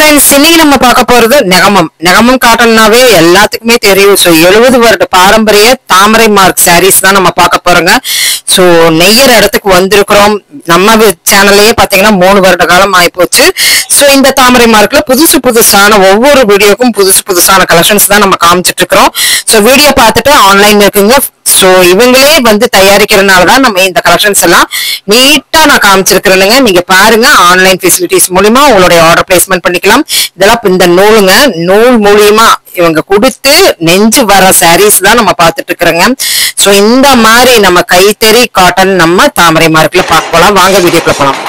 Friends, இன்னைக்கு நம்ம பார்க்க போறது நெகமம் காட்டன்னாவே எல்லாத்துக்குமே தெரியும். ஸோ 70 வருட பாரம்பரிய தாமரை மார்க் சாரீஸ் தான் நம்ம பார்க்க போறோங்க. ஸோ நெய்யற இடத்துக்கு வந்திருக்கிறோம். நம்ம சேனல்லையே பாத்தீங்கன்னா 3 வருட காலம் ஆயிப்போச்சு. ஸோ இந்த தாமரை மார்க்ல புதுசான ஒவ்வொரு வீடியோக்கும் புதுசான கலெக்ஷன்ஸ் தான் நம்ம காமிச்சிட்டு இருக்கிறோம். ஸோ வீடியோ பார்த்துட்டு ஆன்லைன்ல இருக்குங்க. சோ இவங்களே வந்து தயாரிக்கிறதுனாலதான் நம்ம இந்த கலெக்ஷன்ஸ் எல்லாம் நீட்டா நான் காமிச்சிருக்கிறேனுங்க. நீங்க பாருங்க, ஆன்லைன் ஃபெசிலிட்டிஸ் மூலியமா உங்களுடைய ஆர்டர் பிளேஸ்மெண்ட் பண்ணிக்கலாம். இதெல்லாம் இந்த நூல் மூலியமா இவங்க கொடுத்து நெஞ்சு வர சாரீஸ் தான் நம்ம பார்த்துட்டு இருக்கிறோங்க. சோ இந்த மாதிரி நம்ம கைத்தறி காட்டன் நம்ம தாமரை மார்க்ல பார்க்க போலாம். வாங்க வீடியோக்குள்ள போலாம்.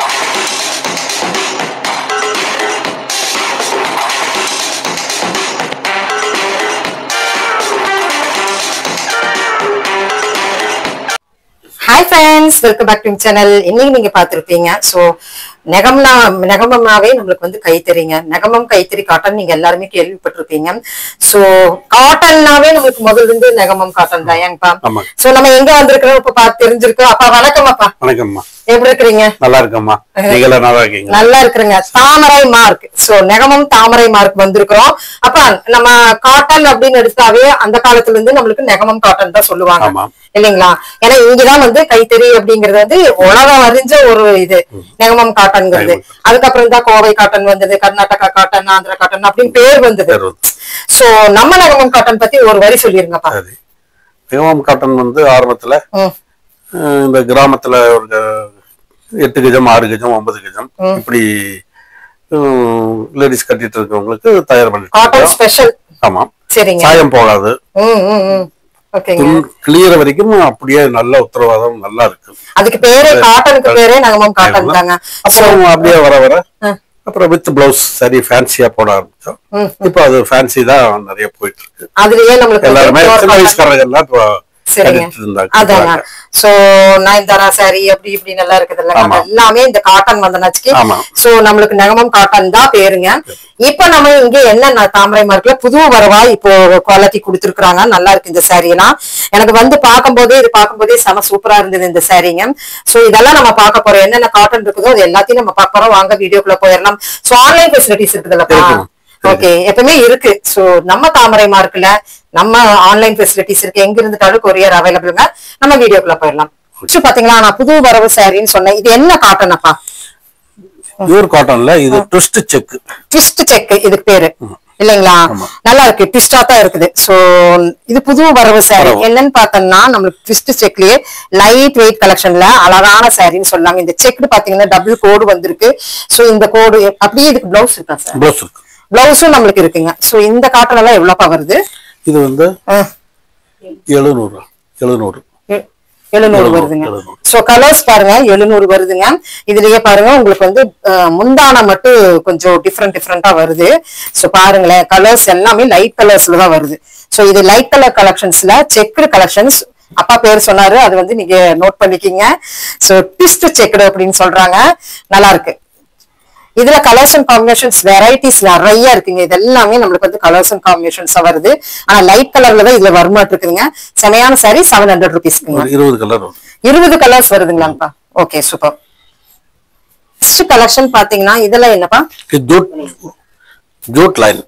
Hi friends, welcome back to channel. இன்னைக்கு நீங்க பாத்துருப்பீங்க. சோ நெகமம்னாவே நம்மளுக்கு வந்து கைத்தறிங்க. நெகமம் கைத்தறி காட்டன் நீங்க எல்லாருமே கேள்விப்பட்டிருப்பீங்க. சோ காட்டன்னாவே நம்மளுக்கு முதல்ல இருந்து நெகமம் காட்டன் தான் ஏங்கப்பா. சோ நம்ம எங்க வந்திருக்கிறோம் இப்ப பார்த்து தெரிஞ்சிருக்கோம். அப்பா வணக்கம். அப்பா வணக்கம்மா, எப்படி இருக்கிறீங்க? நல்லா இருக்கம்மா, நீங்க நல்லா இருக்கீங்க? நல்லா இருக்கிறேங்க. தாமரை மார்க், சோ நெகமம் தாமரை மார்க் வந்திருக்கிறோம். அப்ப நம்ம காட்டன் அப்படின்னு எடுத்தாவே அந்த காலத்துல இருந்து நம்மளுக்கு நெகமம் காட்டன் தான் சொல்லுவாங்க இல்லைங்களா? ஏன்னா இங்கதான் வந்து கைத்தறி அப்படிங்கறது வந்து உலகம் அறிஞ்ச ஒரு இது நெகமம் காட்டன்ங்கிறது. அதுக்கப்புறம் தான் கோவை காட்டன் வந்தது, கர்நாடகா காட்டன், ஆந்திரா காட்டன் அப்படின்னு பேர் வந்தது. சோ நம்ம நெகமம் காட்டன் பத்தி ஒரு வரி சொல்லிருங்கப்பா. நெகமம் காட்டன் வந்து ஆரம்பத்துல இந்த கிராமத்துல ஒரு 8 கஜம் 6 கஜம் 9 கஜம் இப்படி லேடிஸ் கட்டிட்டு இருக்கவங்களுக்கு தயார் பண்ணிட்டு. ஆமா, சாயம் போகாது, கிளியர் வரைக்கும் அப்படியே நல்ல உத்தரவாதம் நல்லா இருக்கு. அதுக்கு பேரே காட்டனுக்கு பேரே நெகமம் காட்டன் தாங்க. அப்புறம் அப்படியே வர அப்புறம் வித் பிளவுஸ் சரி ஃபேன்சியா போட ஆரம்பிச்சோம். இப்போ அது ஃபேன்சி தான் நிறைய போயிட்டு இருக்கு. அதுலயே நம்மளுக்கு எல்லாருமே சின்ன வயசுக்காரங்க எல்லாம் இப்போ அதாங்க. சோ நயன்தாரா சாரி அப்படி இப்படி நல்லா இருக்குது எல்லாமே இந்த காட்டன் வந்தனாச்சுக்கு. சோ நம்மளுக்கு நெகமம் காட்டன் தான் பேருங்க. இப்ப நம்ம இங்க என்ன தாமரை மார்க்ல புது வரவா இப்போ குவாலிட்டி கொடுத்துருக்காங்க. நல்லா இருக்கு இந்த சாரி எல்லாம். எனக்கு வந்து பார்க்கும்போதே செம சூப்பரா இருந்தது இந்த சாரிங்க. சோ இதெல்லாம் நம்ம பார்க்க போறோம். என்னென்ன காட்டன் இருக்குதோ அது எல்லாத்தையும் நம்ம பார்க்க போறோம். வாங்க வீடியோக்குள்ள போயிடலாம். சோ ஆன்லைன் ஃபெசிலிட்டிஸ் இருக்குதுல்லப்பா. ஓகே, எப்பவுமே இருக்கு. சோ நம்ம தாமரை மார்க்ல நம்ம ஆன்லைன் ஃபெசிலிட்டிஸ் இருக்கு. எங்க இருந்துட்டாலும் கொரியர் அவைலபிள்ங்க. நம்ம வீடியோக்குள்ள போயிடலாம். பாத்தீங்களா, நான் புது வரவு சாரின்னு சொன்னேன். இது என்ன காட்டன் அப்பா? பியூர் காட்டன்ல இது ட்விஸ்ட் செக் இதுக்கு பேரு இல்லைங்களா? நல்லா இருக்கு, ட்விஸ்டா தான் இருக்குது. சோ இது புது வரவு சாரி. என்னன்னு பார்த்தோம்னா நம்மளுக்கு ட்விஸ்ட் செக்லயே லைட் வெயிட் கலெக்ஷன்ல அழகான சாரின்னு சொல்லலாம். இந்த செக் பாத்தீங்கன்னா டபுள் கோடு வந்திருக்கு. சோ இந்த கோடு அப்படியே இதுக்கு பிளவுஸ் இருக்கா சார்? பிளவுஸும் நம்மளுக்கு இருக்குங்க. சோ இந்த காட்டன் எல்லாம் எவ்வளவுப்பா வருது? இது வந்து 700 வருதுங்க. சோ கலர்ஸ் பாருங்க 700 வருதுங்க. இதுலயே பாருங்க உங்களுக்கு வந்து முந்தான மட்டும் கொஞ்சம் டிஃப்ரெண்டா வருது. சோ பாருங்களேன், கலர்ஸ் எல்லாமே லைட் கலர்ஸ்ல தான் வருது. சோ இது லைட் கலர் கலெக்ஷன்ஸ்ல செக்குடு கலெக்ஷன்ஸ். அப்பா பேர் சொன்னாரு, அது வந்து நீங்க நோட் பண்ணிக்கீங்க. சோ ட்விஸ்ட் செக்குடு அப்படின்னு சொல்றாங்க. நல்லா இருக்கு. இதுல கலர்ஸ் அண்ட் காம்பினேஷன்ஸ் வெரைட்டிஸ் நிறைய இருக்குங்க. இது எல்லாமே நம்மளுக்கு வந்து கலர்ஸ் அண்ட் காம்பினேஷன்ஸ் வருது. ஆனா லைட் கலர்ல தான் இதுல வருமாட்டு இருக்குதுங்க. செமையான சாரி 700 ருபீஸ்க்குங்க. 20 கலர்ஸ் வருதுங்களாப்பா. Okay, super. ஃபர்ஸ்ட் கலெக்ஷன் பாத்தீங்கன்னா இதெல்லாம் என்னப்பா? Jude line.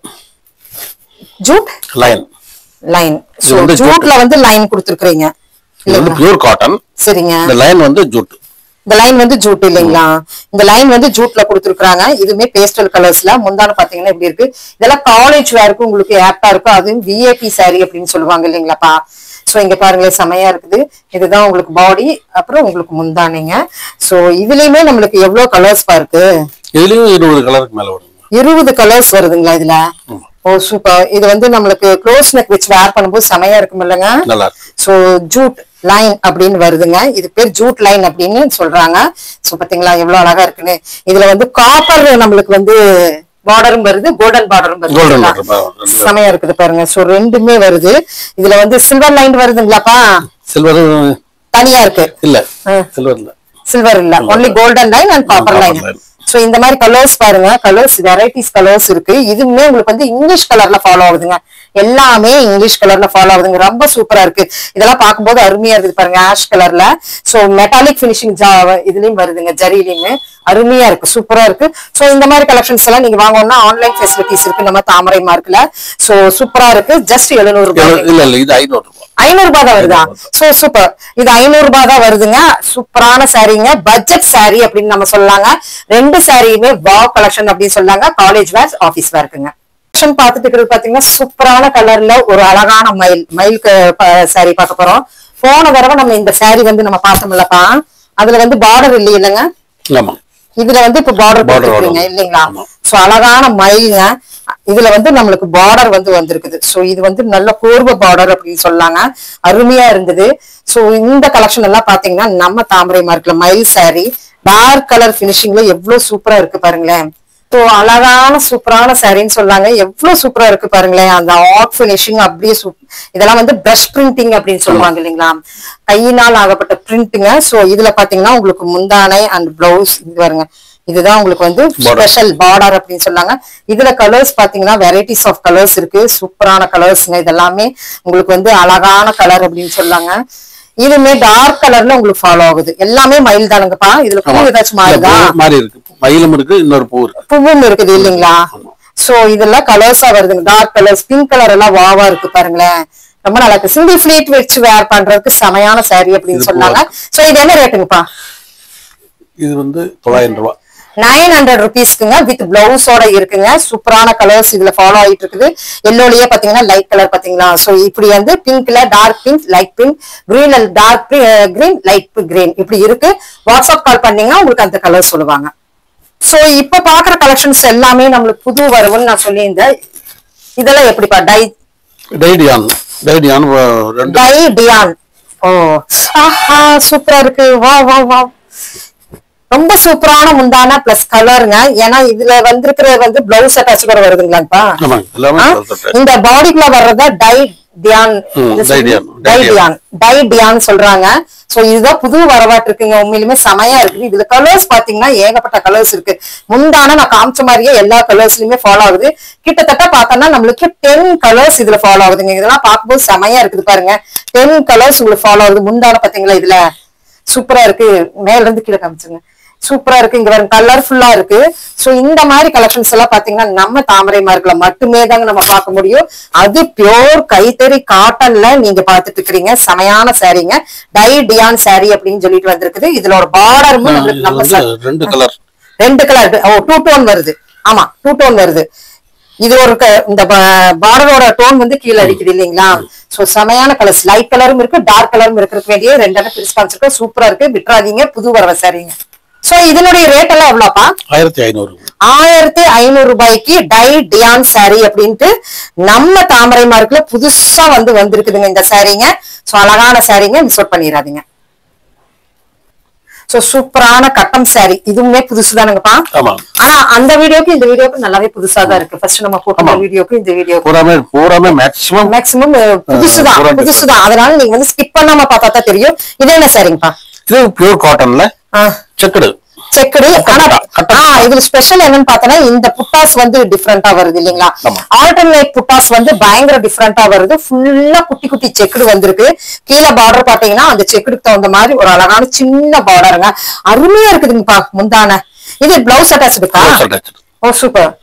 சோ ஜூட்ல வந்து லைன் கொடுத்திருக்கீங்க. இது பியூர் காட்டன். சரிங்க. இந்த லைன் வந்து ஜூட். இந்த லைன் வந்து ஜூட் இல்லைங்களா? இந்த லைன் வந்து ஜூட்ல கொடுத்துருக்காங்க. இதுவுமே பேஸ்டல் கலர்ஸ்ல. முந்தான பாத்தீங்கன்னா இப்படி இருக்கு. இதெல்லாம் காலேஜ் வேருக்கு உங்களுக்கு ஆப்டா இருக்கும். அதுவும் விஐபி சாரி அப்படின்னு சொல்லுவாங்க இல்லைங்களாப்பா. சோ இங்க பாருங்க, செமையா இருக்குது. இதுதான் உங்களுக்கு பாடி, அப்புறம் உங்களுக்கு முந்தானிங்க. சோ இதுலயுமே நம்மளுக்கு எவ்வளவு கலர்ஸ் இருக்கு? இதுலயும் 20 கலருக்கு மேல வரும். 20 கலர்ஸ் வருதுங்களா இதுல? ஓ சூப்பர். இது வந்து நம்மளுக்கு க்ளோஸ் நெக் வச்சு வேர் பண்ணும்போது செமையா இருக்கும் இல்லைங்க? சோ ஜூட் லைன் அப்படின்னு வருதுங்க. இது பேர் ஜூட் லைன் அப்படின்னு சொல்றாங்க. சோ பாத்தீங்களா எவ்வளவு அழகா இருக்குன்னு. இதுல வந்து காப்பர் நம்மளுக்கு வந்து பார்டரும் வருது, கோல்டன் பார்டரும் வருது. செமையா இருக்குது பாருங்க. சோ ரெண்டுமே வருது. இதுல வந்து சில்வர் லைன் வருதுங்களாப்பா? சில்வர் தனியா இருக்கு. இல்ல, சில்வர் இல்ல, only golden line and copper line. So இந்த மாதிரி கலர்ஸ் பாருங்க, கலர்ஸ் வெரைட்டிஸ் கலர்ஸ் இருக்கு. இதுவுமே உங்களுக்கு வந்து இங்கிலீஷ் கலர்ல ஃபாலோ ஆகுதுங்க. எல்லாமே இங்கிலீஷ் கலர்ல ஃபாலோ ஆகுதுங்க. ரொம்ப சூப்பரா இருக்கு. இதெல்லாம் பார்க்கும்போது அருமையா இருக்குது பாருங்க, ஆஷ் கலர்ல. சோ மெட்டாலிக் பினிஷிங் இதுலயும் வருதுங்க, ஜரியிலயுமே அருமையா இருக்கு, சூப்பரா இருக்கு. சோ இந்த மாதிரி கலெக்ஷன்ஸ் எல்லாம் நீங்க வாங்கணும்னா ஆன்லைன் ஃபெசிலிட்டிஸ் இருக்கு நம்ம தாமரை மார்க்ல. சோ சூப்பரா இருக்கு. ஜஸ்ட் 700 ரூபாய். இல்ல இல்ல, இது 500 ரூபாய். 500 ரூபாய் தான் வருதா? So super. இது 500 ரூபாய் தான் வருதுங்க. சூப்பரான சாரீங்க, பட்ஜெட் சாரீ அப்படின்னு நம்ம சொல்லலாங்க. ரெண்டு சாரியுமே வாவ் கலெக்ஷன் அப்படின்னு சொல்லாங்க. காலேஜ் வேர், ஆபீஸ் வேர்க்குங்க. பாத்துட்டு இருக்கிறது பாத்தீங்கன்னா சூப்பரான கலர்ல ஒரு அழகான மயிலுக்கு சாரி பார்க்க போறோம். போன தடவை நம்ம இந்த சாரி வந்து நம்ம பார்த்தோம்லப்பா, அதுல வந்து பார்டர் இல்லைங்க, இதுல வந்து இப்ப பார்டர் போட்டுருக்கீங்க இல்லைங்களா? சோ அழகான மயிலுங்க. இதுல வந்து நம்மளுக்கு பார்டர் வந்து வந்திருக்குது. சோ இது வந்து நல்ல கோர்வ பார்டர் அப்படின்னு சொல்லாங்க. அருமையா இருந்தது. சோ இந்த கலெக்ஷன் எல்லாம் பாத்தீங்கன்னா நம்ம தாமரை மார்க்ல மயில் சாரி டார்க் கலர் பினிஷிங்ல எவ்வளவு சூப்பரா இருக்கு பாருங்களேன். ஸோ அழகான சூப்பரான சாரின்னு சொல்லாங்க. எவ்வளவு சூப்பரா இருக்கு பாருங்களேன். அந்த ஆர்ட் பினிஷிங் அப்படியே இதெல்லாம் வந்து பிரஷ் பிரிண்டிங் அப்படின்னு சொல்லுவாங்க இல்லைங்களா, கையினால் ஆகப்பட்ட பிரிண்ட்டுங்க. சோ இதுல பாத்தீங்கன்னா உங்களுக்கு முந்தானை அண்ட் பிளவுஸ் இது பாருங்க, இதுதான் உங்களுக்கு வந்து ஸ்பெஷல் பார்டர் அப்படின்னு சொன்னாங்க. இதுல கலர்ஸ் பாத்தீங்கன்னா வெரைட்டிஸ் ஆஃப் கலர்ஸ் இருக்கு. சூப்பரான கலர்ஸ்ங்க. இதெல்லாமே உங்களுக்கு வந்து அழகான கலர் அப்படின்னு சொல்லாங்க. இதுமே டார்க் கலர்ல உங்களுக்கு ஃபாலோ ஆகுது. எல்லாமே மயில் தானுங்கப்பா. இதுல பூ ஏதாச்சும் மாறுதா? மாறி இருக்கு, மயிலும் இருக்கு, இன்னொரு பூ இருக்கு, பூவும் இருக்குது இல்லைங்களா? சோ இதெல்லாம் கலர்ஸா வருதுங்க. டார்க் கலர்ஸ், பிங்க் கலர் எல்லாம் வாவா இருக்கு பாருங்களேன். ரொம்ப நல்லா இருக்கு. சிங்கிள் ஃபிளீட் வச்சு வேர் பண்றதுக்கு செமையான சாரி அப்படின்னு சொன்னாங்க. சோ இது என்ன ரேட்டுங்கப்பா? இது வந்து 900 ரூபாய். 900 rupeesக்குங்க வித் பிளவுஸோட இருக்குங்க. சூப்பரான கலர்ஸ் இதுல ஃபாலோ ஆயிட்டு இருக்குது. எல்லோலயே பாத்தீங்கன்னா லைட் கலர் பாத்தீங்களா. சோ இப்படி வந்து பிங்க்ல டார்க் பிங்க், லைட் பிங்க், கிரீன்ல டார்க் கிரீன், லைட் கிரீன் இப்படி இருக்கு. வாட்ஸ்அப் கால் பண்ணீங்கன்னா உங்களுக்கு அந்த கலர் சொல்லுவாங்க. சோ இப்ப பாக்குற கலெக்ஷன்ஸ் எல்லாமே நம்மளுக்கு புது வரவுன்னு நான் சொல்லியிருந்தேன். இதெல்லாம் எப்படிப்பா? டைடியான். ஓ ஆஹா, சூப்பரா இருக்கு. வா வா வா, ரொம்ப சூப்பரான முந்தான பிளஸ் கலருங்க. ஏன்னா இதுல வந்திருக்கிற வந்து பிளவுஸ் அட்டாச் கூட வருதுங்களாப்பா. இந்த பாடிக்குள்ள வர்றதா டைடியான் சொல்றாங்க. சோ இதுதான் புது வரவாட்டு இருக்குங்க. உண்மையிலுமே செமையா இருக்குது. இதுல கலர்ஸ் பாத்தீங்கன்னா ஏகப்பட்ட கலர்ஸ் இருக்கு. முந்தான நான் காமிச்ச மாதிரியே எல்லா கலர்ஸ்லயுமே ஃபாலோ ஆகுது. கிட்டத்தட்ட பார்த்தோம்னா நம்மளுக்கு 10 கலர்ஸ் இதுல ஃபாலோ ஆகுதுங்க. இதெல்லாம் பார்க்கும்போது செமையா இருக்குது பாருங்க. 10 கலர்ஸ் உங்களுக்கு ஃபாலோ ஆகுது. முந்தான பாத்தீங்களா, இதுல சூப்பரா இருக்கு. மேல இருந்து கீழே காமிச்சுங்க, சூப்பரா இருக்கு. இங்க வரும் கலர்ஃபுல்லா இருக்கு. சோ இந்த மாதிரி கலெக்ஷன்ஸ் எல்லாம் பாத்தீங்கன்னா நம்ம தாமரை மார்க்ல மட்டுமே தாங்க நம்ம பார்க்க முடியும். அது பியோர் கைத்தறி காட்டன்ல நீங்க பாத்துட்டு இருக்கீங்க. செமையான சாரீங்க. டைடியான் சாரி அப்படின்னு சொல்லிட்டு வந்திருக்குது. இதுல ஒரு பார்டரும் நம்ம ரெண்டு கலர் 2 டோன் வருது. ஆமா 2 டோன் வருது. இது ஒரு இந்த பார்டரோட டோன் வந்து கீழே அடிக்குது இல்லைங்களா. சோ செமையான கலர்ஸ், லைட் கலரும் இருக்கு, டார்க் கலரும் இருக்கிறதுக்கு வேண்டிய 2 பிரிஸ்பான்ஸ் இருக்கு. சூப்பரா இருக்கு. விட்டுறாதீங்க, புது வரவ சாரீங்க. சோ இதனுடைய ரேட் எல்லாம் எவ்வளவுப்பா? 1500. 1500 ரூபாய்க்கு டைடியான் சாரி அப்படின்ட்டு நம்ம தாமரை மார்க்ல புதுசா வந்து வந்திருக்குதுங்க இந்த சாரீங்க. சோ அழகான சாரீங்க, மிஸ் அவுட் பண்ணிடாதீங்க. சோ சூப்பரான கட்டம் சாரி, இதுவுமே புதுசுதானுங்கப்பா. ஆனா அந்த வீடியோக்கு இந்த வீடியோக்கு நல்லாவே புதுசா தான் இருக்கு. ஃபர்ஸ்ட் நம்ம போட்ட வீடியோக்கு இந்த வீடியோ பூராமே மேக்ஸிமம் புதுசுதான். அதனால நீங்க வந்து ஸ்கிப் பண்ணாம பார்த்தா தான் தெரியும். இது என்ன சாரிங்கப்பா? இது பியூர் காட்டன்ல செக்குடு. ஆனா இதுல ஸ்பெஷல் என்னன்னு பார்த்தோன்னா இந்த புட்டாஸ் வந்து டிஃப்ரெண்டா வருது இல்லைங்களா. ஆல்டர்னேட் புட்டாஸ் வந்து பயங்கர டிஃப்ரெண்டா வருது. ஃபுல்லா குட்டி குட்டி செக்குடு வந்திருக்கு. கீழே பார்டர் பாத்தீங்கன்னா அந்த செக்குடுக்கு தகுந்த மாதிரி ஒரு அழகான சின்ன பார்டருங்க. அருமையா இருக்குதுங்கப்பா முந்தான. இது பிளவுஸ் அட்டாச்சுக்கா? ஓ சூப்பர்.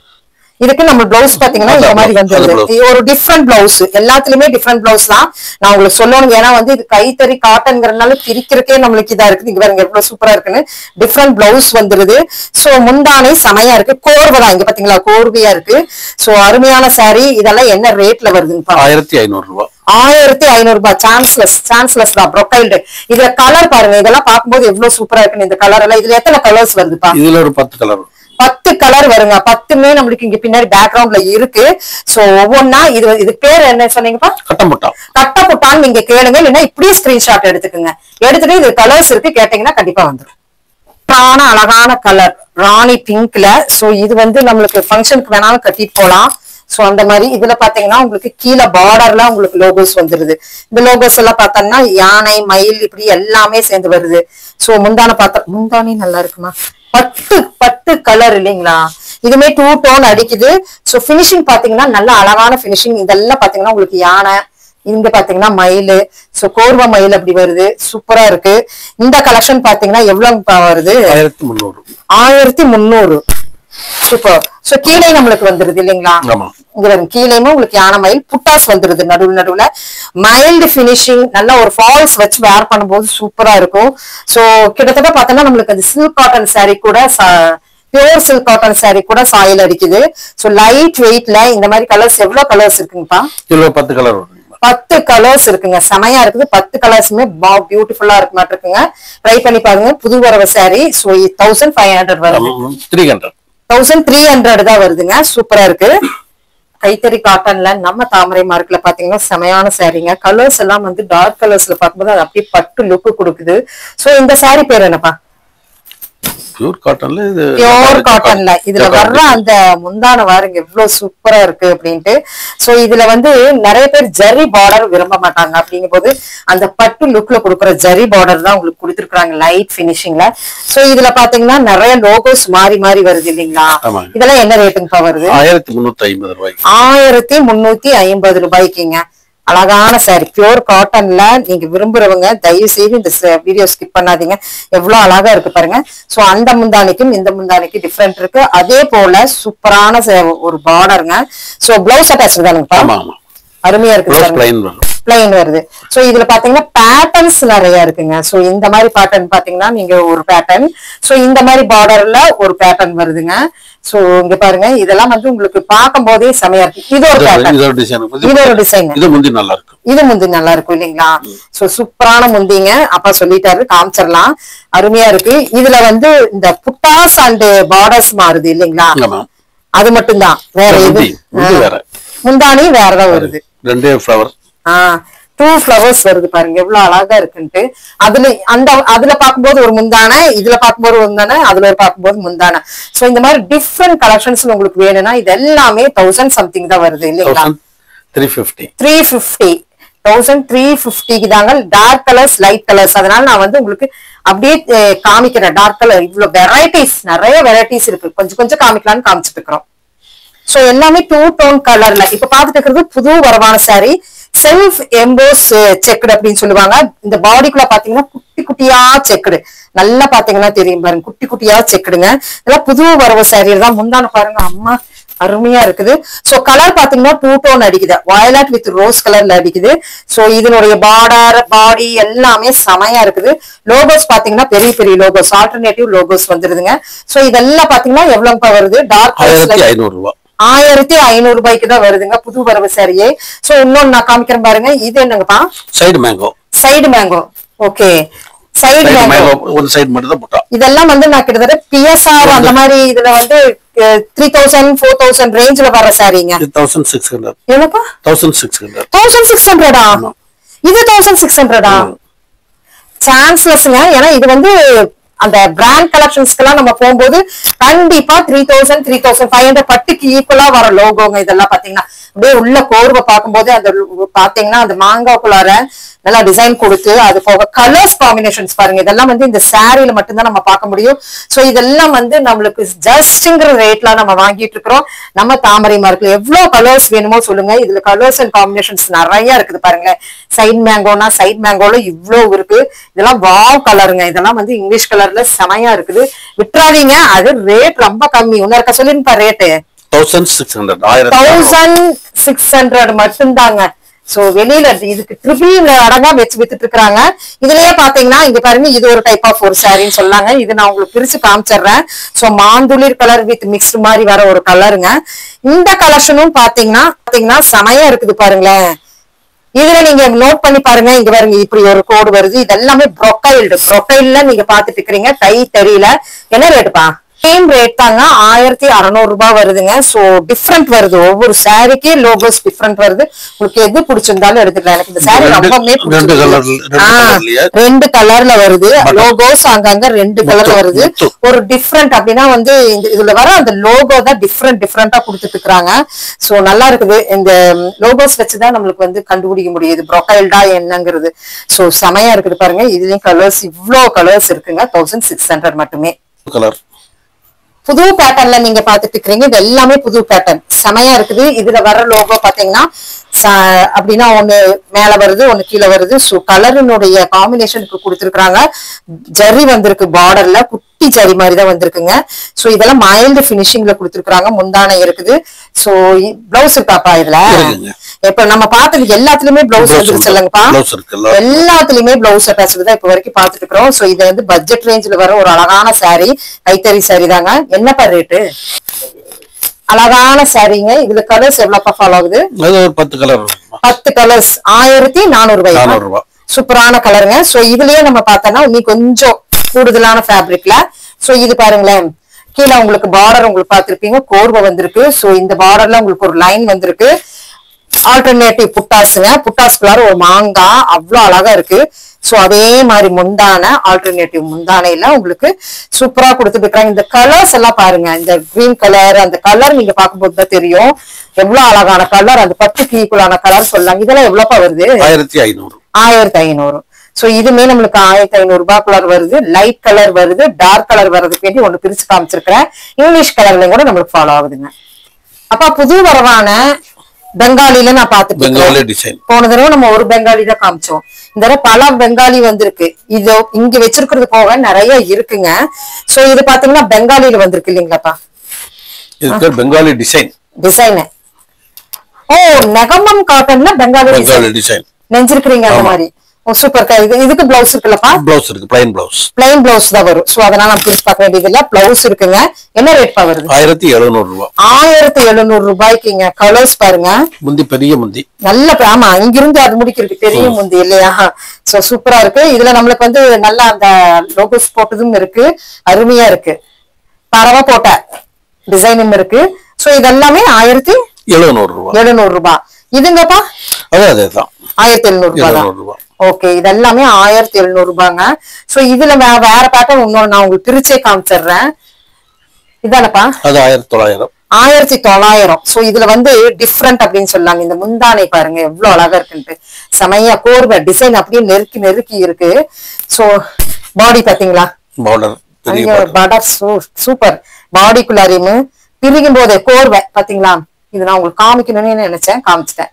இதுக்கு நம்ம பிளவுஸ் பாத்தீங்கன்னா இந்த மாதிரி வந்து ஒரு டிஃப்ரெண்ட் பிளவுஸ். எல்லாத்துலயுமே டிஃப்ரெண்ட் பிளவுஸ் தான் நான் உங்களுக்கு சொல்லணும். ஏன்னா வந்து இது கைத்தறி காட்டன்ங்கிறதுனால பிரிக்கிறதுக்கே நம்மளுக்கு இதா இருக்குது. இங்க பாருங்க எவ்வளவு சூப்பரா இருக்குன்னு. டிஃப்ரெண்ட் பிளவுஸ் வந்துருது. சோ முந்தானை செமையா இருக்கு. கோர்வை தான் இங்க பாத்தீங்களா, கோர்வையா இருக்கு. சோ அருமையான சாரி. இதெல்லாம் என்ன ரேட்ல வருதுங்கப்பா? 1500 ரூபாய். 1500 ரூபாய். சான்ஸ்லெஸ் தான். ப்ரொக்கைல்டு. இதுல கலர் பாருங்க. இதெல்லாம் பார்க்கும்போது எவ்வளவு சூப்பரா இருக்குன்னு. இந்த கலர் எல்லாம் இதுல எத்தனை கலர்ஸ் வருதுப்பா? இதுல ஒரு 10 கலர். 10 கலர் வருங்க. 10மே நம்மளுக்கு இங்க பின்னாடி பேக்ரவுண்ட்ல இருக்கு. சோ ஒவ்வொன்னா இது பேர் என்ன சொன்னீங்கப்பா? கட்டப்புட்டான்னு நீங்க கேளுங்க. இல்லைன்னா இப்படியே ஸ்கிரீன்ஷாட் எடுத்துக்கோங்க. எடுத்துட்டு இது கலர்ஸ் இருக்கு கேட்டீங்கன்னா கண்டிப்பா வந்துடும். அழகான கலர் ராணி பிங்க்ல. சோ இது வந்து நம்மளுக்கு ஃபங்க்ஷனுக்கு வேணாலும் கட்டிட்டு போலாம். சோ அந்த மாதிரி இதுல பாத்தீங்கன்னா உங்களுக்கு கீழே பார்டர்ல உங்களுக்கு லோகோஸ் வந்துருது. இந்த லோகோஸ் எல்லாம் பார்த்தோம்னா யானை, மயில் இப்படி எல்லாமே சேர்ந்து வருது. சோ முந்தானே நல்லா இருக்குமா? 10 கலர் இல்லைங்களா. இதுமே 2 டோன் அடிக்குது. சோ பினிஷிங் பாத்தீங்கன்னா நல்ல அழகான பினிஷிங். இதெல்லாம் பாத்தீங்கன்னா உங்களுக்கு யானை, இங்க பாத்தீங்கன்னா மயில், சோ கோர்வ மயில் அப்படி வருது, சூப்பரா இருக்கு. இந்த கலெக்ஷன் பாத்தீங்கன்னா எவ்வளவு வருது? 1300. சூப்பர். சோ கீழே நம்மளுக்கு வந்துருது இல்லைங்களா? இங்க வரும் கீழேயுமே உங்களுக்கு யானை மயில் புட்டாஸ் வந்துருது நடுவுல. மைல்டு பினிஷிங், நல்ல ஒரு ஃபால்ஸ் வச்சு வேர் பண்ணும்போது சூப்பரா இருக்கும். சோ கிட்டத்தட்ட பார்த்தோம்னா நம்மளுக்கு அந்த சில்க் காட்டன் சாரீ கூட பியூர் சில்க் காட்டன் சாரீ கூட சாயில் அடிக்குது. சோ லைட் வெயிட்ல இந்த மாதிரி கலர்ஸ் எவ்வளவு கலர்ஸ் இருக்குங்கப்பா? 10 கலர் 10 கலர்ஸ் இருக்குங்க. செமையா இருக்குது. 10 கலர்ஸுமே பியூட்டிஃபுல்லா இருக்கு மாதிரி இருக்குங்க. ட்ரை பண்ணி பாருங்க. புது வரவு சாரி. சோ 1500 வருது. 1300 தான் வருதுங்க. சூப்பரா இருக்கு. கைத்தறி காட்டன்ல நம்ம தாமரை மார்க்ல பாத்தீங்கன்னா செமையான சாரீங்க. கலர்ஸ் எல்லாம் வந்து டார்க் கலர்ஸ்ல பார்க்கும்போது அது அப்படியே பட்டு லுக்கு கொடுக்குது. சோ இந்த சாரி பேர் என்னப்பா? பியூர் காட்டன்ல. இதுல வர்ற அந்த முந்தான வாருங்க எவ்வளவு சூப்பரா இருக்கு அப்படின்ட்டு. சோ இதுல வந்து நிறைய பேர் ஜரி பார்டர் விரும்ப மாட்டாங்க. அப்படிங்கும் போது அந்த பட்டு லுக்ல கொடுக்குற ஜரி பார்டர் தான் உங்களுக்கு கொடுத்துருக்காங்க லைட் பினிஷிங்ல. சோ இதுல பாத்தீங்கன்னா நிறைய லோகோஸ் மாறி மாறி வருது இல்லைங்களா? இதெல்லாம் என்ன ரேட்டுங்கப்பா வருது? 1350 ரூபாய். 1350 ரூபாய்க்குங்க. அழகான சாரி பியூர் காட்டன்ல. நீங்க விரும்புறவங்க தயவு செய்து இந்த வீடியோ ஸ்கிப் பண்ணாதீங்க. எவ்வளவு அழகா இருக்கு பாருங்க. சோ அந்த முந்தானிக்கும் இந்த முந்தானிக்கும் டிஃபரெண்ட் இருக்கு. அதே போல சூப்பரான ஒரு பார்டருங்க. சோ பிளவுஸ் அட்டாச் தானுங்கப்பா? அருமையா இருக்கு. பிளைன் வருது. சோ இதுல பாத்தீங்கன்னா பேட்டர்ன்ஸ் நிறைய இருக்குங்க. சோ இந்த மாதிரி பேட்டர்ன் பாத்தீங்கன்னா நீங்க ஒரு பேட்டர்ன், சோ இந்த மாதிரி பார்டர்ல ஒரு பேட்டர்ன் வருதுங்க. சோ இங்க பாருங்க, இதெல்லாம் வந்து உங்களுக்கு பார்க்கும் போதே செமையா இருக்கு. இது ஒரு பேட்டர்ன், இது ஒரு டிசைன். இது முந்தி நல்லா இருக்கும் இல்லைங்களா? சோ சூப்பரான முந்திங்க. அப்பா சொல்லிட்டாரு, காமிச்சிடலாம். அருமையா இருக்கு. இதுல வந்து இந்த புட்டாஸ் அண்ட் பார்டர்ஸ் மாறுது இல்லைங்களா? அது மட்டும்தான், வேற எது முந்தானி வேறதான் வருது. 2 ஃபிளவர்ஸ் வருது பாருங்க எவ்வளவு அழகா இருக்குன்ட்டு. அதுல பாக்கும்போது ஒரு முந்தான, இதுல பாக்கும்போது ஒரு முந்தான, அதுல பாக்கும்போது முந்தான. சோ இந்த மாதிரி டிஃப்ரெண்ட் கலெக்ஷன்ஸ் உங்களுக்கு வேணும்னா இது எல்லாமே 1000 சம்திங் தான் வருது இல்லைங்களா? 350 1350 தாங்க. Dark colours, light colours. அதனால நான் வந்து உங்களுக்கு அப்படியே காமிக்கிறேன். டார்க் கலர் இவ்வளவு வெரைட்டிஸ், நிறைய வெரைட்டிஸ் இருக்கு. கொஞ்சம் கொஞ்சம் காமிக்கலாம்னு காமிச்சிட்டு இருக்கிறோம். சோ எல்லாமே 2 டோன் கலர்ல. இப்ப பாத்துட்டு இருக்கிறது புது வரவான சாரி. செல்ஃப் எம்போஸ் செக்குடு அப்படின்னு சொல்லுவாங்க. இந்த பாடிக்குள்ள பாத்தீங்கன்னா குட்டி குட்டியா செக்குடு, நல்லா பாத்தீங்கன்னா தெரியும் பாருங்க, குட்டி குட்டியா செக்குடுங்க. இதெல்லாம் புது வரவு சாரி தான். முந்தான பாருங்க, அம்மா அருமையா இருக்குது. சோ கலர் பாத்தீங்கன்னா 2 டோன் அடிக்குது. வயலட் வித் ரோஸ் கலர்ல அடிக்குது. சோ இதனுடைய பார்டர், பாடி எல்லாமே செமையா இருக்குது. லோகோஸ் பாத்தீங்கன்னா பெரிய பெரிய லோகோஸ், ஆல்டர்னேட்டிவ் லோகோஸ் வந்துருதுங்க. சோ இதெல்லாம் பாத்தீங்கன்னா எவ்வளவு வருது? டார்க் 1500 ரூபாய். 1500 ரூபாய்க்கு தான் வருதுங்க புது வரவு சாரியே. சோ இன்னொன்னு நான் காமிக்கிறேன் பாருங்க. இது என்னங்கப்பா? Side mango. Okay, side mango. ஒரு சைடு மட்டும் தான் புட்டா. இதெல்லாம் வந்து நான் கிட்டத்தட்ட பிஎஸ்ஆர் அந்த மாதிரி இதுல வந்து 3000 4000 ரேஞ்ச்ல வர சாரிங்க. 1600. என்னப்பா 1600? 1600ஆ? இது 1600ஆ? சான்ஸ்லெஸ்ங்க. ஏன்னா இது வந்து அந்த பிராண்ட் கலெக்ஷன்ஸ்க்கெல்லாம் நம்ம போகும்போது கண்டிப்பா 3000 3500 பட்டுக்கு ஈக்குவலா வர லோகோங்க. இதெல்லாம் பாத்தீங்கன்னா அப்படியே உள்ள கோர்வை பார்க்கும்போது அந்த பாத்தீங்கன்னா அந்த மாங்காக்குள்ளார நல்லா டிசைன் கொடுத்து, அது போக கலர்ஸ் காம்பினேஷன்ஸ் பாருங்க. இதெல்லாம் வந்து இந்த சாரியில மட்டும்தான் நம்ம பார்க்க முடியும். சோ இதெல்லாம் வந்து நம்மளுக்கு ஜஸ்ட்ங்கிற ரேட்ல நம்ம வாங்கிட்டு இருக்கிறோம். நம்ம தாமரை மார்க்ல எவ்வளவு கலர்ஸ் வேணுமோ சொல்லுங்க. இதுல கலர்ஸ் அண்ட் காம்பினேஷன்ஸ் நிறைய இருக்குது பாருங்க. சைட் மேங்கோனா சைட் மேங்கோல இவ்வளவு இருக்கு. இதெல்லாம் வாவ் கலருங்க. இதெல்லாம் வந்து இங்கிலீஷ் கலர்ல செமையா இருக்குது. விட்டுறாதீங்க, அது ரேட் ரொம்ப கம்மி. இன்னொருக்க சொல்லிருப்பா ரேட்டு 1600 மட்டும்தாங்க. சோ வெளியில இதுக்கு ட்ரிபிள் அடங்கா வச்சு வித்துட்டு இருக்காங்க. இதுலயே பாத்தீங்கன்னா இங்க பாருங்க, இது ஒரு டைப் ஆஃப் ஒரு சாரின்னு சொல்லாங்க. இது நான் உங்களுக்கு பிரிச்சு காமிச்சிடுறேன். சோ மாந்துளிர் கலர் வித் மிக்ஸ்டு மாதிரி வர ஒரு கலருங்க. இந்த கலெக்ஷனும் பாத்தீங்கன்னா செமையா இருக்குது பாருங்களேன். இதுல நீங்க நோட் பண்ணி பாருங்க. இங்க பாருங்க, இப்படி ஒரு கோடு வருது. இதெல்லாமே ப்ரொக்கைல்ல நீங்க பாத்துட்டு இருக்கிறீங்க. கை தெரியல என்ன ரேட்டுப்பா? சேம் ரேட் தாங்க. 1600 ரூபாய் வருதுங்க. சோ டிஃபரெண்ட் வருது. ஒவ்வொரு சாரிக்கு லோகோஸ் டிஃபரெண்ட் வருது. உங்களுக்கு எது பிடிச்சிருந்தாலும் எடுத்துக்கலாம். எனக்கு இந்த சாரி ரொம்பவே ரெண்டு கலர்ல வருது. லோகோஸ் அங்கங்க 2 கலர்ல வருது. ஒரு டிஃபரெண்ட் அப்படின்னா வந்து இதுல வர அந்த லோகோ தான் டிஃபரெண்டா கொடுத்துட்டு இருக்காங்க. சோ நல்லா இருக்குது. இந்த லோகோஸ் வச்சுதான் நம்மளுக்கு வந்து கண்டுபிடிக்க முடியுது ப்ரொக்கைல்டா என்னங்கிறது. சோ செமையா இருக்குது பாருங்க. இதுலயும் கலர்ஸ் இவ்வளவு கலர்ஸ் இருக்குங்க. 1600 மட்டுமே. புது பேட்டர்ன்ல நீங்க பாத்துட்டு இருக்கீங்க. இது எல்லாமே புது பேட்டர்ன், செமையா இருக்குது. இதுல வர்ற லோகோ பாத்தீங்கன்னா அப்படின்னா ஒண்ணு மேல வருது, ஒண்ணு கீழே வருது. சோ கலரினுடைய காம்பினேஷனுக்கு கொடுத்துருக்காங்க. ஜரி வந்திருக்கு, பார்டர்ல குட்டி ஜரி மாதிரி தான் வந்திருக்குங்க. சோ இதெல்லாம் மைல்டு பினிஷிங்ல கொடுத்துருக்காங்க. முந்தானை இருக்குது. சோ பிளவுஸ் இருக்காப்பா இதுல? இப்ப நம்ம பார்த்தது எல்லாத்துலயுமே பிளவுஸ் வந்துருச்சு இல்லங்கப்பா? எல்லாத்துலயுமே பிளவுஸ் அட்டாச்சு தான் இப்ப வரைக்கும் பாத்துட்டு இருக்கிறோம். சோ இது வந்து பட்ஜெட் ரேஞ்ச்ல வர ஒரு அழகான சாரி, கைத்தறி சாரி தாங்க. என்னப்பா ரேட்டு? அழகான சாரிங்க. இதுல கலர்ஸ் எவ்வளவுப்பா ஃபாலோ ஆகுது? 10 கலர். 10 கலர்ஸ் 1400 ரூபாய். சூப்பரான கலருங்க. சோ இதுலயே நம்ம பார்த்தோம்னா இன்னும் கொஞ்சம் கூடுதலான ஃபேப்ரிக்ல. சோ இது பாருங்களேன், கீழே உங்களுக்கு பார்டர் உங்களுக்கு பார்த்திருப்பீங்க, கோர்வை வந்திருக்கு. சோ இந்த பார்டர்ல உங்களுக்கு ஒரு லைன் வந்திருக்கு. ஆல்டர்னேட்டிவ் புட்டாஸுங்க. புட்டாஸ்குள்ளார ஒரு மாங்காய் அவ்வளவு அழகா இருக்கு. சோ அதே மாதிரி முந்தான ஆல்டர்னேட்டிவ் முந்தானையில உங்களுக்கு சூப்பரா கொடுத்துட்டு இருக்காங்க. இந்த கலர்ஸ் எல்லாம் பாருங்க, இந்த கிரீன் கலர், அந்த கலர் நீங்க பார்க்கும்போது தான் தெரியும் எவ்வளவு அழகான கலர். அந்த பட்டுக்கு ஈக்குவலான கலர் சொல்லலாம். இதெல்லாம் எவ்வளவுப்பா வருது? 1500. 1500. சோ இதுமே நம்மளுக்கு 1500 ரூபாய்க்குள்ள வருது. லைட் கலர் வருது, டார்க் கலர் வர்றதுக்கு வேண்டி ஒண்ணு பிரிச்சு காமிச்சிருக்கிறேன். இங்கிலீஷ் கலர்லயும் கூட நம்மளுக்கு ஃபாலோ ஆகுதுங்க. அப்ப புது வரவான பெங்காலில நான் பாத்துட்டேன். போன தடவை நம்ம ஒரு பெங்காலி தான் காமிச்சோம். இந்த தடவை பல பெங்காலி வந்திருக்கு. இது இங்க வச்சிருக்கிறது போக நிறைய இருக்குங்க. சோ இது பாத்தீங்கன்னா பெங்காலில வந்திருக்கு இல்லீங்களாப்பா? பெங்காலி டிசைன். ஓ, நெகமம் காட்டன்ல பெங்காலி டிசைன் நெஞ்சிருக்கிறீங்க அந்த மாதிரி. சூப்பர். இதுக்கு பிளவுஸ் இருக்குல்லப்பா? பிளவுஸ் இருக்கு, பிளைன் பிளவுஸ் தான் வரும். சோ அதனால நம்ம பிரிச்சு பார்க்க வேண்டியது இல்ல. பிளவுஸ் இருக்குங்க. என்ன ரேட் பா வருது? 1700 ரூபாய். 1700 ரூபாய்க்குங்க. கலர்ஸ் பாருங்க, முந்தி பெரிய முந்தி நல்ல. ஆமா, இங்கிருந்து அது முடிக்கிறது பெரிய முந்தி இல்லையா? சோ சூப்பரா இருக்கு. இதுல நம்மளுக்கு வந்து நல்லா அந்த லோகோஸ் போட்டதும் இருக்கு, அருமையா இருக்கு. பரவ போட்ட டிசைனும் இருக்கு. சோ இதெல்லாமே 1700 ரூபாய். இதுங்கப்பா? அதேதான் 1700 ரூபாய். ஓகே, இதெல்லாமே 1700 ரூபாங்க. சோ இதுல வேற பேட்டர்ன் இன்னொரு நான் உங்களுக்கு பிரிச்சே காமிச்சிடுறேன். இதானப்பா? அது 1900. 1900. சோ இதுல வந்து டிஃப்ரெண்ட் அப்படின்னு சொல்லாங்க. இந்த முந்தானை பாருங்க எவ்வளவு அழகா இருக்குன்ட்டு. செமையா கோர்வை டிசைன் அப்படியே நெருக்கி இருக்கு. சோ பாடி பாத்தீங்களா? Border super. பாடிக்குள்ளாரையும் பிரிக்கும் போதே கோர்வை பாத்தீங்களா? இது நான் உங்களுக்கு காமிக்கணும்னு நினைச்சேன், காமிச்சிட்டேன்.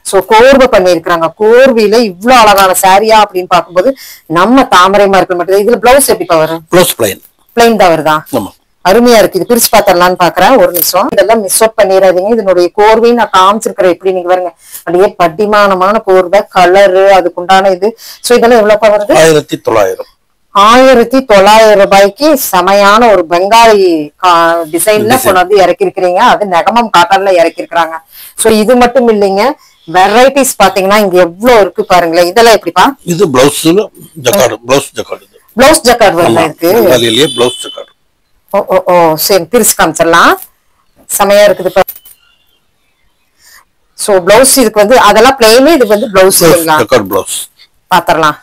சோ கோர்வை பண்ணிருக்காங்க. கோர்வையில இவ்வளவு அழகான சாரியா அப்படின்னு பாக்கும்போது நம்ம தாமரை மார்க்கெட் மட்டும். இதுல பிளவுஸ் எப்படி வரும்? பிளவுஸ் பிளைன் தான் வருதா? அருமையா இருக்கு. இது பிரிச்சு பாத்திரலான்னு பாக்குறேன், ஒரு நிமிஷம். இதெல்லாம் மிஸ் அவுட் பண்ணிடாதீங்க. இதனுடைய கோர்வையும் நான் காமிச்சிருக்கிறேன். எப்படி நீங்க பாருங்க, அப்படியே பட்டிமானமான கோர்வை, கலரு, அதுக்குண்டான இது. சோ இதெல்லாம் எவ்வளவு வருது? 1900. 1900 ரூபாய்க்கு செமையான ஒரு பெங்காலி டிசைன்ல கொண்டாந்து இறக்கி இருக்கிறீங்க. அது நெகமம் காட்டன்ல இறக்கி இருக்கிறாங்க. சோ இது மட்டும் இல்லைங்க, வெரைட்டிஸ் பாத்தீங்கன்னா இங்க எவ்வளவு இருக்கு பாருங்களேன். இதெல்லாம் எப்படிப்பா? இது பிளவுஸ் ஜக்கார்ட். பிளவுஸ் ஜக்கார்ட் வரல இருக்கு. பெங்காலியிலே பிளவுஸ் ஜக்கார்ட். ஓ சரி, பிரிச்சு காமிச்சிடலாம். செமையா இருக்குது. சோ பிளவுஸ் இதுக்கு வந்து அதெல்லாம் பிளெயின், இது வந்து பிளவுஸ் இல்லைங்களா? ஜக்கார்ட் பிளவுஸ் பாத்திரலாம்.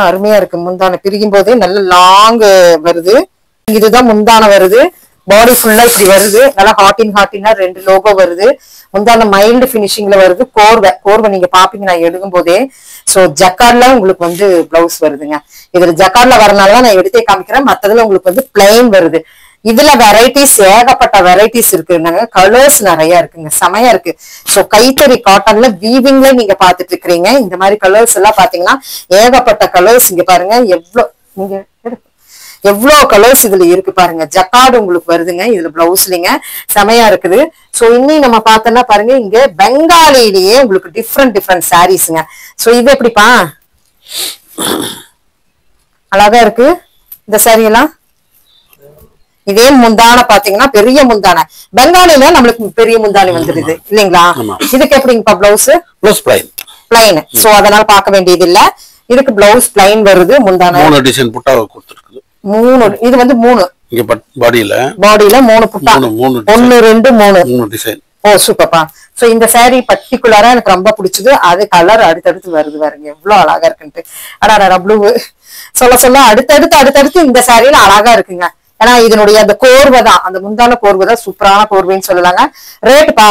அருமையா இருக்கு. முந்தான பிரிக்கும் போதே நல்ல லாங் வருது. இதுதான் முந்தான வருது. பாடி ஃபுல்லா இப்படி வருது. நல்லா ஹாட்டினா 2 லோகோ வருது. முந்தான மைல்டு பினிஷிங்ல வருது. கோர்வை நீங்க பாப்பீங்க நான் எடுக்கும் போதே. சோ ஜக்கார்ட்ல உங்களுக்கு வந்து பிளவுஸ் வருதுங்க. இதுல ஜக்கார்ட்ல வரனாலதான் நான் எடுத்தே காமிக்கிறேன். மத்ததுல உங்களுக்கு வந்து பிளைன் வருது. இதுல வெரைட்டிஸ், ஏகப்பட்ட வெரைட்டிஸ் இருக்குங்க. கலர்ஸ் நிறைய இருக்குங்க, செமையா இருக்கு. சோ கைத்தறி காட்டன்ல வீவிங்ல நீங்க பாத்துட்டு இருக்கிறீங்க. இந்த மாதிரி கலர்ஸ் எல்லாம் பாத்தீங்கன்னா ஏகப்பட்ட கலர்ஸ். இங்க பாருங்க எவ்வளவு கலர்ஸ் இதுல இருக்கு பாருங்க. ஜக்கார்டு உங்களுக்கு வருதுங்க இதுல பிளவுஸ்லிங்க, செமையா இருக்குது. சோ இன்னும் நம்ம பார்த்தோம்னா பாருங்க, இங்க பெங்காலிலேயே உங்களுக்கு டிஃப்ரெண்ட் சாரீஸ்ங்க. சோ இது எப்படிப்பா? அழகா இருக்கு இந்த சாரி எல்லாம். இதே முந்தான பாத்தீங்கன்னா பெரிய முந்தான. பெங்காலில நம்மளுக்கு பெரிய முந்தானி வந்துருது இல்லைங்களா? இதுக்கு எப்படிங்கப்பா பிளவுஸ்? பிளைன். சோ அதனால பார்க்க வேண்டியது இல்ல. இதுக்கு பிளவுஸ் பிளைன் வருது. முந்தான 3 டிசைன் புட்டா கொடுத்திருக்கு. 3. இது வந்து 3 இங்க பாடியில 3 புட்டா. 1 2 3 டிசைன். ஓ சூப்பர்ப்பா. சோ இந்த சாரி பர்டிகுலரா எனக்கு ரொம்ப பிடிச்சது. அது கலர் அடுத்தடுத்து வருது பாருங்க எவ்வளவு அழகா இருக்குன்ட்டு. அடா ப்ளூ சொல்ல அடுத்தடுத்து இந்த சாரியில அழகா இருக்குங்க. ஏன்னா இதனுடைய அந்த கோர்வை தான், அந்த முந்தான கோர்வை தான் சூப்பரான கோர்வைன்னு சொல்லலாங்க. ரேட்டுப்பா?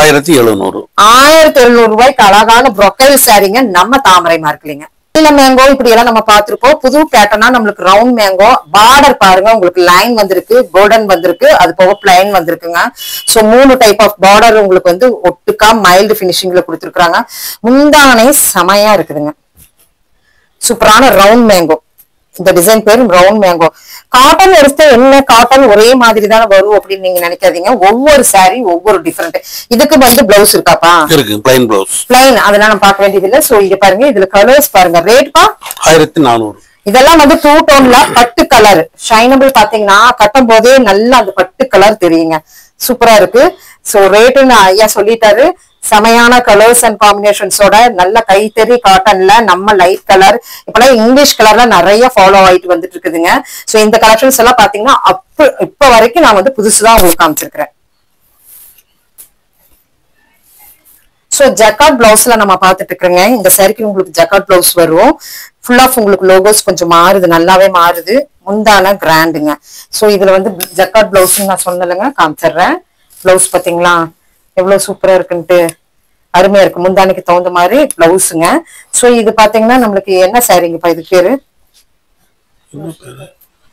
1700. 1700 ரூபாய்க்கு அழகான ப்ரொக்கைல் சாரிங்க. நம்ம தாமரை மார்க்கலிங்க. நீல மேங்கோ இப்படி எல்லாம் நம்ம பாத்துருப்போம். புது பேட்டர்னா நம்மளுக்கு ரவுண்ட் மேங்கோ. பார்டர் பாருங்க, உங்களுக்கு லைன் வந்திருக்கு, கோல்டன் வந்திருக்கு, அது போக பிளைன் வந்திருக்குங்க. சோ 3 டைப் ஆஃப் பார்டர் உங்களுக்கு வந்து ஒட்டுக்கா மைல்டு பினிஷிங்ல கொடுத்துருக்காங்க. முந்தானே செமையா இருக்குதுங்க. சூப்பரான ரவுண்ட் மேங்கோ. இந்த டிசைன் பேரு ரவுண்ட் மேங்கோ. காட்டன் எடுத்து என்ன காட்டன் ஒரே மாதிரி தானே வரும் அப்படின்னு நீங்க நினைக்காதீங்க. ஒவ்வொரு சாரி ஒவ்வொரு டிஃபரெண்ட். இதுக்கு வந்து பிளவுஸ் இருக்காப்பா? இருக்கு, பிளைன் பிளவுஸ். பிளைன், அதெல்லாம் நம்ம பார்க்க வேண்டியது இல்ல. சோ இங்க பாருங்க, இதுல கலர்ஸ் பாருங்க. ரேட்பா 1400. இதெல்லாம் வந்து 2 டோன்ல பட்டு கலர் ஷைனபிள். பாத்தீங்கன்னா கட்டும் போதே நல்லா அந்த பட்டு கலர் தெரியுங்க. சூப்பரா இருக்கு. சோ ரேட்டுன்னு ஐயா சொல்லிட்டாரு. செமையான கலர்ஸ் அண்ட் காம்பினேஷன்ஸோட நல்ல கைத்தறி காட்டன்ல நம்ம லைட் கலர், இப்பெல்லாம் இங்கிலீஷ் கலர்ல நிறைய ஃபாலோ ஆயிட்டு வந்துட்டு இருக்குதுங்க. சோ இந்த கலெக்ஷன்ஸ் எல்லாம் பாத்தீங்கன்னா இப்ப வரைக்கும் நான் வந்து புதுசுதான் உங்களுக்கு காமிச்சிருக்கிறேன். சோ ஜக்கார்ட் பிளவுஸ்ல நம்ம பாத்துட்டு இருக்கிறோங்க. இந்த சாரிக்கு உங்களுக்கு ஜக்கார்ட் பிளவுஸ் வரும். ஃபுல் ஆஃப் உங்களுக்கு லோகோஸ் கொஞ்சம் மாறுது, நல்லாவே மாறுது. முந்தான கிராண்டுங்க. சோ இதுல வந்து ஜக்கார்ட் பிளவுஸ் நான் சொன்னலைங்க, காமிச்சிடுறேன். பிளவுஸ் பாத்தீங்களா எவ்வளவு சூப்பரா இருக்குன்ட்டு, அருமையா இருக்கு. முந்தானைக்கு தகுந்த மாதிரி பிளவுஸுங்க. சோ இது பாத்தீங்கன்னா நம்மளுக்கு என்ன சாரிங்கப்பா இது பேரு?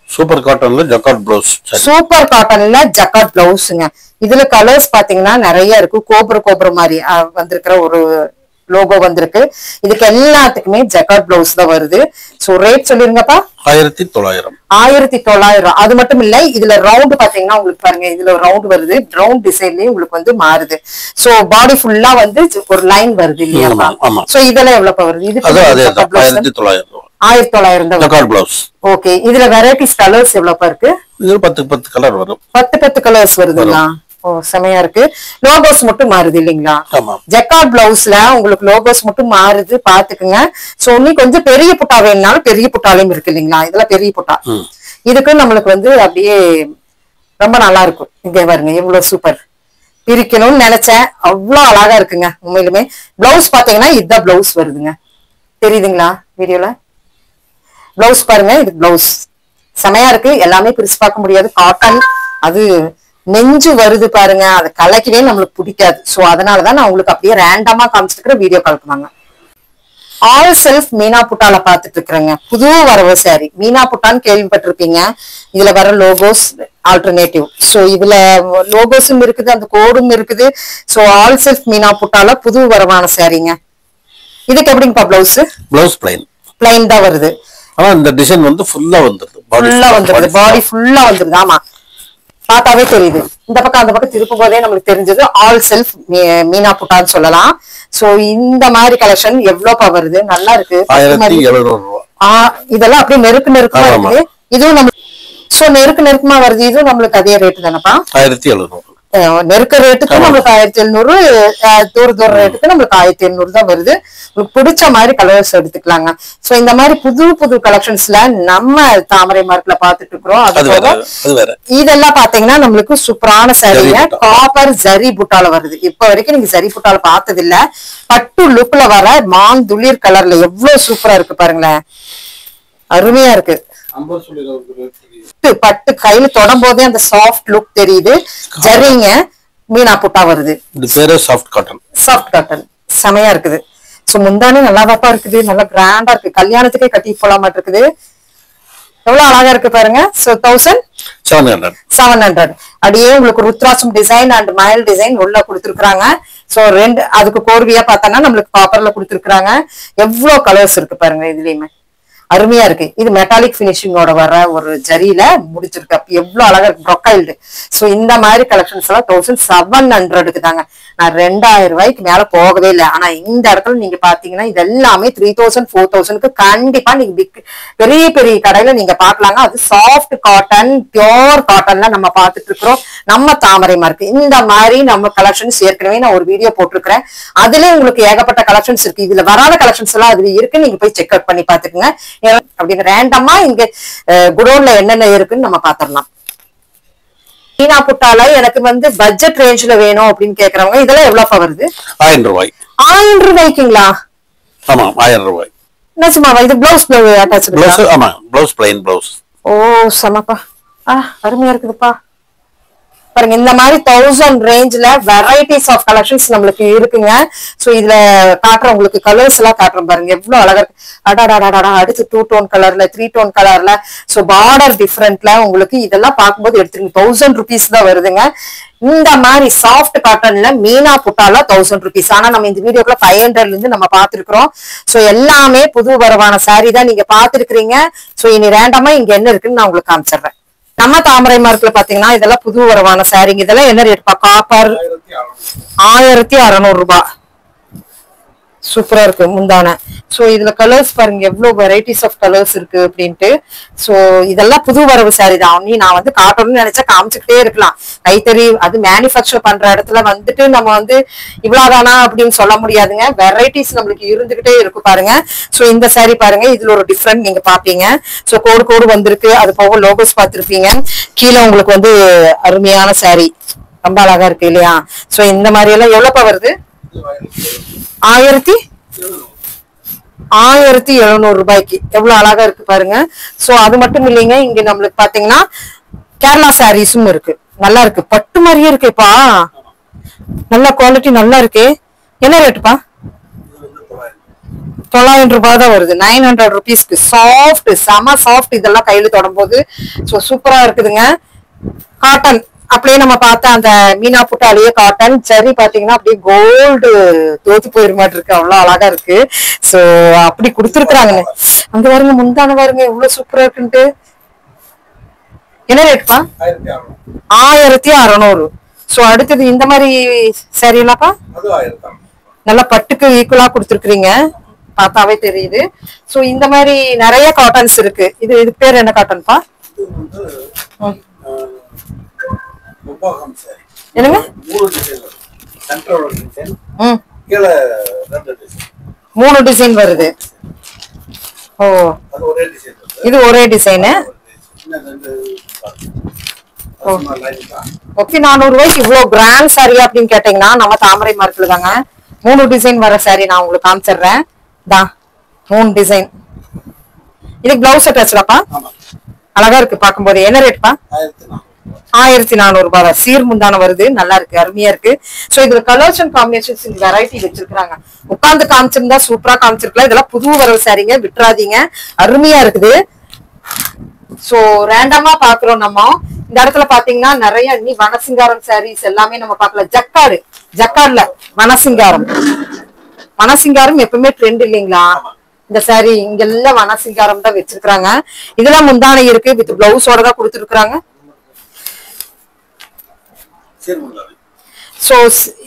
சூப்பர் காட்டன்ல ஜக்கார்ட் பிளவுஸ். சூப்பர் காட்டன்ல ஜக்கார்ட் பிளவுஸ்ங்க. இதுல கலர்ஸ் பாத்தீங்கன்னா நிறைய இருக்கு. கோபுர மாதிரி வந்திருக்கிற ஒரு லோகோ வந்திருக்கு. இதுக்கு எல்லாத்துக்குமே ஜக்கார்ட் பிளவுஸ் தான் வருது. சோ ரேட் சொல்லிருங்கப்பா. 1900. 1900. அது மட்டும் இல்ல, இதுல ரவுண்ட் பாத்தீங்கன்னா உங்களுக்கு பாருங்க, இதுல ரவுண்ட் வருது. ரவுண்ட் டிசைன்லயே உங்களுக்கு வந்து மாறுது. சோ பாடி ஃபுல்லா வந்து ஒரு லைன் வருது இல்லையாப்பா? சோ இதெல்லாம் எவ்வளவு வருது? இது 1900. 1900 தான் ஜக்கார்ட் பிளவுஸ். ஓகே. இதுல வெரைட்டிஸ் கலர்ஸ் எவ்வளவு இருக்கு? இது 10 கலர் வரும். 10 கலர்ஸ் வருதுங்களா? ஓ செமையா இருக்கு. லோகோஸ் மட்டும் மாறுது இல்லைங்களா? ஜக்கார்ட் பிளவுஸ்ல உங்களுக்கு லோகோஸ் மட்டும் மாறுது, பாத்துக்குங்க. சோ நீ கொஞ்சம் பெரிய புட்டா வேணும்னாலும் பெரிய புட்டாலையும் இருக்கு இல்லைங்களா? இதெல்லாம் பெரிய புட்டா. இதுக்கு நம்மளுக்கு வந்து அப்படியே ரொம்ப நல்லா இருக்கும். இங்க பாருங்க எவ்வளவு சூப்பர். பிரிக்கணும்னு நினைச்சேன், அவ்வளவு அழகா இருக்குங்க உண்மையிலுமே. பிளவுஸ் பாத்தீங்கன்னா இதுதான் பிளவுஸ் வருதுங்க. தெரியுதுங்களா வீடியோல? பிளவுஸ் பாருங்க, இது பிளவுஸ் செமையா இருக்கு. எல்லாமே பிரிச்சு பார்க்க முடியாது. காட்டன், அது நெஞ்சு வருது பாருங்க, அதை கலக்கவே நம்மளுக்கு பிடிக்காது. சோ அதனாலதான் நான் உங்களுக்கு அப்படியே ரேண்டமா காமிச்சிருக்கிற வீடியோ கலக்குவாங்க. ஆல் செல்ஃப் மீனா புட்டால பாத்துட்டு இருக்கிறேங்க. புது வரவு சாரி மீனா புட்டான்னு கேள்விப்பட்டிருப்பீங்க. இதுல வர லோகோஸ் ஆல்டர்னேட்டிவ். சோ இதுல லோகோஸும் இருக்குது, அந்த கோடும் இருக்குது. சோ ஆல் செல்ஃப் மீனா புட்டால புது வரவான சாரிங்க. இதுக்கு எப்படிங்கப்பா பிளவுஸ்? பிளவுஸ் பிளைன் தான் வருது. ஆனா இந்த டிசைன் வந்து ஃபுல்லா வந்துருது. பாடி ஃபுல்லா வந்துருது. ஆமா, பார்த்தாவே தெரியுது. இந்த பக்கம் அந்த பக்கம் திருப்பும் போதே நம்மளுக்கு தெரிஞ்சது ஆல் செல்ஃப் மீனா புட்டான்னு சொல்லலாம். சோ இந்த மாதிரி கலெக்ஷன் எவ்வளவுப்பா வருது? நல்லா இருக்கு. 1700. இதெல்லாம் அப்படியே நெருக்கமா இருக்கு. இதுவும் நம்ம சோ நெருக்கமா வருது. இதுவும் நம்மளுக்கு அதே ரேட்டு தானப்பா? 1700. நெருக்க ரேட்டுக்கு நம்மளுக்கு 1700, தூர ரேட்டுக்கு நம்மளுக்கு 1700 தான் வருது. உங்களுக்கு பிடிச்ச மாதிரி கலர்ஸ் எடுத்துக்கலாங்க. சோ இந்த மாதிரி புது கலெக்ஷன்ஸ்ல நம்ம தாமரை மார்க்ல பாத்துட்டு இருக்கிறோம். இதெல்லாம் பாத்தீங்கன்னா நம்மளுக்கு சூப்பரான சாரீங்க. காப்பர் ஜரி புட்டால வருது. இப்ப வரைக்கும் நீங்க ஜரி புட்டால பார்த்தது இல்ல. பட்டு லுக்ல வர மாந்துளிர் கலர்ல எவ்வளவு சூப்பரா இருக்கு பாருங்களேன், அருமையா இருக்கு. பட்டு கையில தொடும் போதே அந்த சாஃப்ட் லுக் தெரியுது. ஜரிங்க மீனா புட்டா வருது. இது பேரு சாஃப்ட் காட்டன். செமையா இருக்குது. சோ முந்தானே நல்லாதாப்பா இருக்குது, நல்லா கிராண்டா இருக்கு. கல்யாணத்துக்கே கட்டி போலாமா இருக்குது. எவ்வளவு அழகா இருக்கு பாருங்க. சோ 1700. அப்படியே உங்களுக்கு ருத்ராட்சம் டிசைன் அண்ட் மயில் டிசைன் உள்ள கொடுத்துருக்காங்க. சோ அதுக்கு கோர்வையா பார்த்தோம்னா நம்மளுக்கு காப்பர்ல கொடுத்துருக்காங்க. எவ்வளவு கலர்ஸ் இருக்கு பாருங்க. இதுலயுமே அருமையா இருக்கு. இது மெட்டாலிக் பினிஷிங்கோட வர ஒரு ஜரியில முடிச்சிருக்கு. அப்ப எவ்வளவு அழகா இருக்கு, ப்ரொக்கைல்டு. சோ இந்த மாதிரி கலெக்ஷன்ஸ் எல்லாம் 1700க்கு தாங்க. நான் 2000 ரூபாய்க்கு மேல போகவே இல்லை. ஆனா இந்த இடத்துல நீங்க பாத்தீங்கன்னா இது எல்லாமே 3000 4000க்கு கண்டிப்பா நீங்க பெரிய பெரிய கடையில நீங்க பாக்கலாங்க. அது சாஃப்ட் காட்டன், பியோர் காட்டன்ல நம்ம பாத்துட்டு இருக்கிறோம் நம்ம தாமரை மார்க். இந்த மாதிரி நம்ம கலெக்ஷன்ஸ் ஏற்கனவே நான் ஒரு வீடியோ போட்டிருக்கிறேன். அதுல உங்களுக்கு ஏகப்பட்ட கலெக்ஷன்ஸ் இருக்கு. இதுல வராத கலெக்ஷன்ஸ் எல்லாம் அதுல இருக்கு. நீங்க போய் செக் அவுட் பண்ணி பாத்துக்கோங்க. அப்படின்னு ரேண்டமா இங்க குடோன்ல என்னென்ன இருக்குன்னு நம்ம பாத்திரலாம். மீனா புட்டால எனக்கு வந்து பட்ஜெட் ரேஞ்ச்ல வேணும் அப்படின்னு கேக்குறவங்க இதெல்லாம் எவ்வளவு வருது? 1000 ரூபாய். 1000 ரூபாய்க்குங்களா? ஆமா 1000 ரூபாய். நிஜமாவா? இது பிளவுஸ் அட்டாச் பிளவுஸ்? ஆமா பிளவுஸ் பிளைன் பிளவுஸ். ஓ சமப்பா, அருமையா இருக்குதுப்பா. பாருங்க இந்த மாதிரி 1000 ரேஞ்ச்ல வெரைட்டிஸ் ஆஃப் கலெக்ஷன்ஸ் நம்மளுக்கு இருக்குங்க. சோ இதுல காட்டுற உங்களுக்கு கலர்ஸ் எல்லாம் காட்டுறோம் பாருங்க எவ்வளவு அழகா இருக்கு. அடாடாடாடா அடுத்து 2 டோன் கலர்ல 3 டோன் கலர்ல சோ பார்டர் டிஃபரெண்ட்ல உங்களுக்கு இதெல்லாம் பார்க்கும்போது எடுத்துருங்க 1000 rupees தான் வருதுங்க. இந்த மாதிரி சாஃப்ட் காட்டன்ல மீனா புட்டால 1000 rupees. ஆனா நம்ம இந்த வீடியோக்குள்ள 500 இருந்து நம்ம பாத்துருக்கோம். சோ எல்லாமே புது வரவான சாரி தான் நீங்க பாத்துருக்கீங்க. சோ இனி ரேண்டமா இங்க என்ன இருக்குன்னு நான் உங்களுக்கு காமிச்சிடுறேன். நம்ம தாமரை மார்க்ல பாத்தீங்கன்னா இதெல்லாம் புது வரவான சாரிங்க. இதெல்லாம் என்ன ரேட்பா? காப்பர் 1600 ரூபாய். சூப்பரா இருக்கு முந்தான. சோ இதுல கலர்ஸ் பாருங்க எவ்வளவு வெரைட்டிஸ் ஆஃப் கலர்ஸ் இருக்கு அப்படின்ட்டு. சோ இதெல்லாம் புது வரவு சாரி தான். நான் வந்து காட்டணும்னு நினைச்சா காமிச்சுக்கிட்டே இருக்கலாம். கைத்தறி அது மேனுஃபேக்சர் பண்ற இடத்துல வந்துட்டு நம்ம வந்து இவ்வளவுதானா அப்படின்னு சொல்ல முடியாதுங்க. வெரைட்டிஸ் நம்மளுக்கு இருந்துகிட்டே இருக்கு பாருங்க. சோ இந்த சாரி பாருங்க இதுல ஒரு டிஃபரெண்ட் நீங்க பாப்பீங்க. சோ கோடு கோடு வந்திருக்கு. அது போக லோகோஸ் பார்த்திருப்பீங்க. கீழே உங்களுக்கு வந்து அருமையான சாரி ரொம்ப அழகா இருக்கு இல்லையா? சோ இந்த மாதிரி எல்லாம் எவ்வளவுப்பா வருது? 1700 ரூபாய்க்கு எவ்வளவு அழகா இருக்கு பாருங்க. சோ அது மட்டும் இல்லைங்க, இங்க நம்மளுக்கு பாத்தீங்கன்னா கேரளா சாரீஸும் இருக்கு. நல்லா இருக்கு, பட்டு மாதிரியே இருக்குப்பா. நல்ல குவாலிட்டி நல்லா இருக்கு. என்ன ரேட்டுப்பா? 900 ரூபாய் தான் வருது. 900 rupeesக்கு சாஃப்ட் செம சாஃப்ட். இதெல்லாம் கையில தொடும்போது சோ சூப்பரா இருக்குதுங்க. காட்டன் அப்படியே நம்ம பார்த்தா அந்த மீனா புட்டாலேயே காட்டன் சரி பாத்தீங்கன்னா அப்படியே கோல்டு தோத்து போயிரு மாதிரி இருக்கு. அவ்வளவு அழகா இருக்கு. சோ அப்படி கொடுத்துருக்காங்க. அங்க பாருங்க முந்தான பாருங்க எவ்வளவு சூப்பரா இருக்குன்ட்டு. என்ன ரேட்பா? 1600. சோ அடுத்தது இந்த மாதிரி சாரி எல்லாப்பா நல்லா பட்டுக்கு ஈக்குவலா கொடுத்துருக்கீங்க. பார்த்தாவே தெரியுது. சோ இந்த மாதிரி நிறைய காட்டன்ஸ் இருக்கு. இது பேர் என்ன காட்டன்ப்பா? என்னங்க? 3 டிசைன் வருது. ஓ இது ஒரே டிசைனு. 400 ரூபாய்க்கு இவ்வளவு கிராண்ட் சாரி அப்படின்னு கேட்டீங்கன்னா நம்ம தாமரை மார்க்ல தாங்க 3 டிசைன் வர சாரி நான் உங்களுக்கு காமிச்சிடுறேன். 3 டிசைன். இதுக்கு பிளவுஸ் அட்டாச்சாப்பா? அழகா இருக்கு பார்க்கும்போது. என்ன ரேட்பா? 1400 ரூபாய். சீர் முந்தான வருது. நல்லா இருக்கு, அருமையா இருக்கு. சோ இதுல கலர்ஸ் அண்ட் காம்பினேஷன்ஸ் வெரைட்டி வச்சிருக்காங்க. உட்கார்ந்து காமிச்சிருந்தா சூப்பரா காமிச்சிருக்கலாம். இதெல்லாம் புது வரவு சாரிங்க, விட்டுறாதீங்க. அருமையா இருக்குது. சோ ரேண்டமா பாக்குறோம் நம்ம. இந்த இடத்துல பாத்தீங்கன்னா நிறைய இனி வனசிங்காரம் சாரீஸ் எல்லாமே நம்ம பாக்கலாம். ஜக்கார்ட்ல வனசிங்காரம் எப்பவுமே ட்ரெண்ட் இல்லைங்களா? இந்த சாரி இங்க எல்லாம் வனசிங்காரம் தான் வச்சிருக்காங்க. இதெல்லாம் முந்தானை இருக்கு, வித் பிளவுஸோட தான் கொடுத்துருக்காங்க. சோ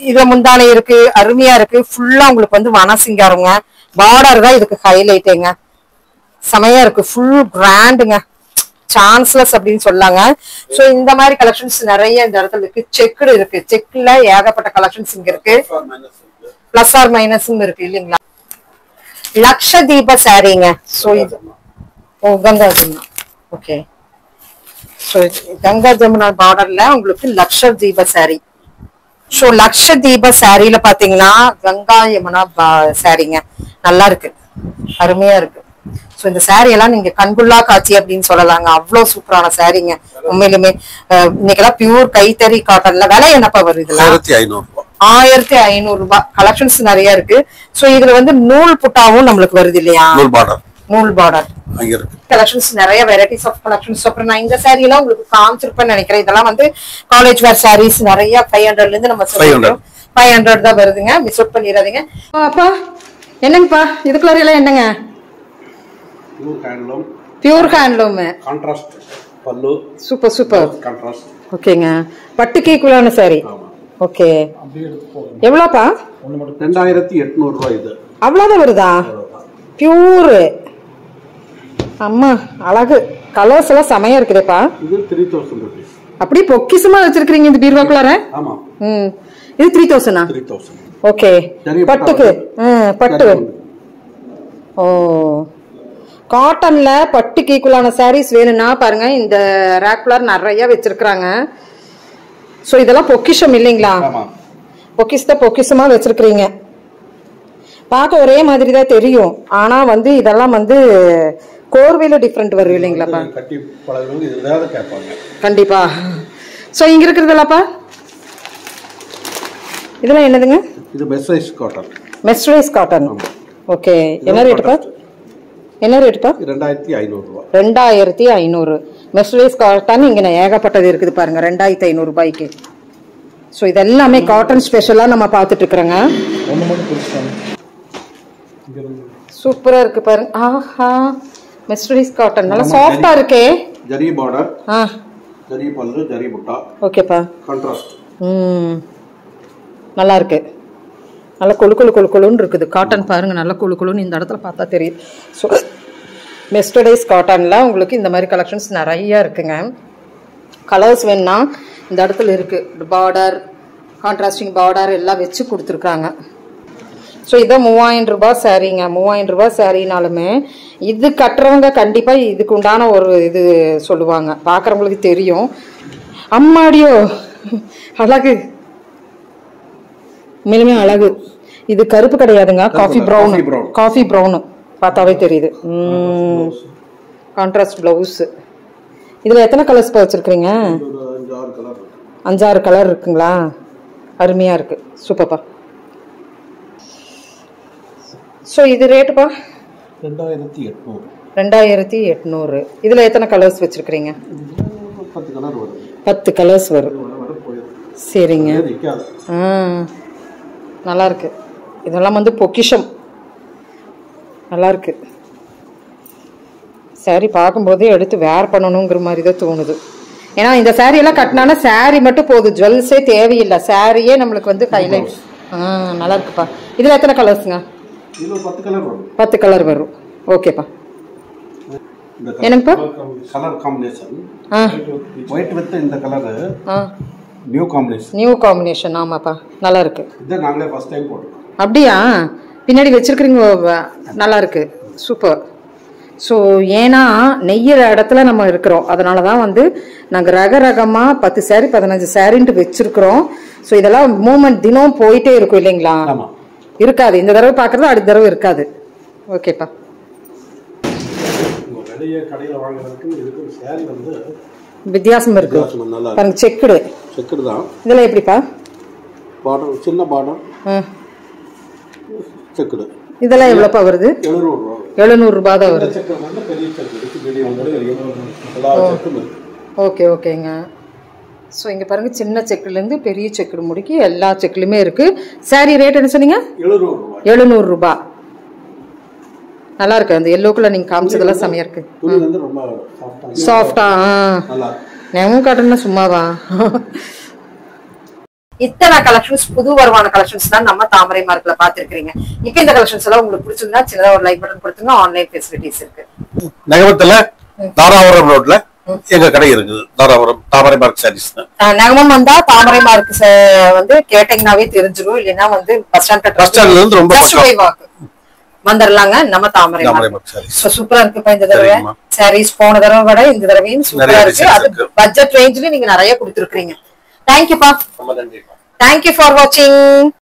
இதுல முந்தானை இருக்கு, அருமையா இருக்கு. ஃபுல்லா உங்களுக்கு வந்து வனசிங்காரங்க. பார்டர் தான் இதுக்கு ஹைலைட்டுங்க. செமையா இருக்கு, ஃபுல் கிராண்டுங்க, சான்ஸ்லெஸ் அப்படின்னு சொல்லாங்க. சோ இந்த மாதிரி கலெக்ஷன்ஸ் நிறைய இந்த இடத்துல இருக்கு. செக்குடு இருக்கு, செக்ல ஏகப்பட்ட கலெக்ஷன்ஸ் இங்க இருக்கு. பிளஸ் ஆர் மைனஸும் இருக்கு இல்லைங்களா? லக்ஷதீப சாரிங்க. சோ இது கங்கா ஜமுனா. ஓகே, சோ கங்கா ஜமுனா பார்டர்ல உங்களுக்கு லக்ஷதீப சாரி. சோ லக்ஷதீப சாரியில பாத்தீங்கன்னா கங்கா யமுனா சாரிங்க. நல்லா இருக்கு, அருமையா இருக்கு. சோ இந்த சாரி எல்லாம் நீங்க கண்குள்ளா காட்சி அப்படின்னு சொல்லலாங்க. அவ்வளவு சூப்பரான சாரிங்க உண்மையிலுமே. இன்னைக்கெல்லாம் பியூர் கைத்தறி காட்டன்ல. விலை என்னப்பா வருது? 1500 ரூபாய். கலெக்ஷன்ஸ் நிறைய இருக்கு. சோ இதுல வந்து நூல் புட்டாவும் நம்மளுக்கு வருது இல்லையா? நூல் பார்டர் கலெக்ஷன்ஸ் நிறைய வெரைட்டிஸ் ஆஃப் கலெக்ஷன்ஸ். அப்புறம் நான் இந்த சாரி எல்லாம் உங்களுக்கு காமிச்சிருப்பேன்னு நினைக்கிறேன். இதெல்லாம் வந்து காலேஜ் வேர் சாரீஸ் நிறைய 500 இருந்து நம்ம 500 தான் வருதுங்க. மிஸ் அவுட் பண்ணிடாதீங்க. அப்பா என்னங்கப்பா இதுக்குள்ள எல்லாம் என்னங்க? பியூர் ஹேண்ட்லூம் கான்ட்ராஸ்ட் பல்லு. Super super contrast. ஓகேங்க, பட்டுக்கு ஈக்குவலான சாரி. ஓகே, எவ்வளோப்பா? 2800 ரூபாய். இது அவ்வளவுதான் வருதா? பியூர். அம்மா அழகு, கலர்ஸ் எல்லாம் செமையா இருக்குதுப்பா. இது 3000 rupees. அப்படியே பொக்கிசமா வச்சிருக்கீங்க இந்த பீர்வாக்குள்ளார. ஆமா. இது 3000. 3000. ஓகே, பட்டுக்கு பட்டு. ஓ காட்டன்ல பட்டுக்கு ஈக்குவலான சாரீஸ் வேணும்னா பாருங்க இந்த ரேக்குள்ள நிறைய வச்சிருக்காங்க. சோ இதெல்லாம் பொக்கிஷம் இல்லைங்களா? பொக்கிஷமா வச்சிருக்கீங்க. பார்க்க ஒரே மாதிரி தான் தெரியும். ஆனா வந்து இதெல்லாம் வந்து கோர்வையில டிஃபரெண்ட் வரும் இல்லைங்களா? கண்டிப்பா. சோ இங்க இருக்குறதெல்லாம்ப்பா இதெல்லாம் என்னதுங்க? இது mercerised cotton. Mercerised cotton. Okay. என்ன ரேட்ப்பா? என்ன ரேட்ப்பா? 2500 ரூபாய். 2500. மெஸ்ரைஸ் காட்டன் இங்க ஏகப்பட்டது இருக்குது பாருங்க 2500 ரூபாய்க்கு. சோ இதெல்லாம் காட்டன் ஸ்பெஷலா நம்ம பார்த்துட்டு இருக்கறோங்க. சூப்பரா இருக்கு பாருங்க. ஆஹா மெஸ்ரைஸ் காட்டன் நல்ல சாஃப்ட்டா இருக்கே. ஜரி border. ஜரி பல்லு ஜரி புட்டா. ஓகேப்பா. கான்ட்ராஸ்ட். நல்லா இருக்கு. நல்ல கொழுன்னு இருக்குது. காட்டன் பாருங்க நல்ல கொழுன்னு இந்த இடத்துல பார்த்தா தெரியுது. ஸோ மெஸ்டரைஸ் காட்டன்ல உங்களுக்கு இந்த மாதிரி கலெக்ஷன்ஸ் நிறைய இருக்குங்க. கலர்ஸ் வேணும்னா இந்த இடத்துல இருக்கு. பார்டர் கான்ட்ராஸ்டிங் பார்டர் எல்லாம் வச்சு கொடுத்துருக்காங்க. ஸோ இதை 3000 ரூபாய் சாரீங்க. 3000 ரூபாய் சாரினாலுமே இது கட்டுறவங்க கண்டிப்பா இதுக்கு உண்டான ஒரு இது சொல்லுவாங்க. பார்க்குறவங்களுக்கு தெரியும். அம்மாடியோ அழகு, உண்மையிலுமே அழகு. இது கருப்பு கிடையாதுங்க, காஃபி ப்ரௌன். காஃபி ப்ரௌன் பார்த்தாவே தெரியுது. Contrast blouse. இதுல எத்தனை கலர்ஸ் வச்சிருக்கீங்க? 5-6 கலர் இருக்குங்களா? அருமையா இருக்கு. சூப்பர்ப்பா. ஸோ இது ரேட்டுப்பா 2800. 2800. இதுல எத்தனை கலர்ஸ் வச்சிருக்கீங்க? 10 கலர் வரும். 10 கலர்ஸ் வரும். சரிங்க. நல்லா இருக்கு. இதெல்லாம் பொக்கிஷம். நல்லா இருக்கு. சாரி பார்க்கும்போதே எடுத்து வேர் பண்ணணுங்கிற மாதிரி தான் தோணுது. ஏன்னா இந்த சாரி எல்லாம் கட்டினானா சாரி மட்டும் போதும், ஜுவல்ஸே தேவையில்லை. சாரியே நம்மளுக்கு ஹைலைட். நல்லா இருக்குப்பா. இதுல எத்தனை கலர்ஸுங்க? 10 கலர் வரும். 10 கலர் வரும். ஓகேப்பா. என்னங்கப்பா? கலர் காம்பினேஷன் ஒயிட் வித் இந்த colour new combination. New combination. ஆமாப்பா நல்லா இருக்கு. இத நாங்களே ஃபர்ஸ்ட் டைம் போட்டோம். அப்படியே பின்னாடி வச்சிருக்கீங்க. நல்லா இருக்கு. சூப்பர். ஸோ ஏன்னா நெய்யிற இடத்துல நம்ம இருக்கிறோம். அதனால தான் நாங்கள் ரகரகமாக 10 சாரி 15 சாரின்ட்டு வச்சிருக்கிறோம். ஸோ இதெல்லாம் மூமெண்ட் தினம் போயிட்டே இருக்கும் இல்லைங்களா? இருக்காது. இந்த தடவை பார்க்கறது அடுத்த தடவை இருக்காது. ஓகேப்பா. வித்தியாசம் இருக்கு பாருங்க. செக்குடு தான். இதெல்லாம் எப்படிப்பா? பார்டர் சின்ன பார்டர் செக்குடு. இதெல்லாம் எவ்வளோப்பா வருது? 700 ரூபாய் தான் வருது. ஓகே ஓகேங்க. ஸோ இங்கே பாருங்க சின்ன செக்குலேருந்து பெரிய செக்குடு முடிக்கி எல்லா செக்குலுமே இருக்கு. சாரி ரேட் என்ன சொன்னீங்க? 700 ரூபாய். நல்லா இருக்கு. அந்த எல்லோக்குள்ள நீங்க காமிச்சதெல்லாம் செமையா இருக்கு. சாஃப்டா. நெமம் காட்டன்னா சும்மாவா? இத்தனை கலெக்ஷன்ஸ் புது வருமான கலெக்ஷன்ஸ் தான் நம்ம தாமரை மார்க்ல பாத்துருக்கீங்க. இப்ப இந்த கலெக்ஷன்ஸ் எல்லாம் உங்களுக்கு பிடிச்சிருந்தா சின்னதா ஒரு லைக் பட்டன் கொடுத்துங்க. ஆன்லைன் ஃபெசிலிட்டிஸ் இருக்கு. நகமத்துல தாராபுரம் ரோட்ல எங்க கடை இருக்குது. தாராபுரம் தாமரை மார்க் சாரீஸ். நகமம் வந்தா தாமரை மார்க் கேட்டீங்கன்னாவே தெரிஞ்சிடும். இல்லைன்னா பஸ் ஸ்டாண்ட்ல இருந்து ரொம்ப வந்துடலாங்க. நம்ம தாமரை சூப்பரா இருக்கு. இந்த தடவை சாரீஸ் போன தடவை விட இந்த தடவையும் சூப்பரா இருக்கு. அது பட்ஜெட் ரேஞ்சில நீங்க நிறைய கொடுத்துருக்கீங்க. தேங்க்யூப்பா. தேங்க்யூ ஃபார் வாட்சிங்.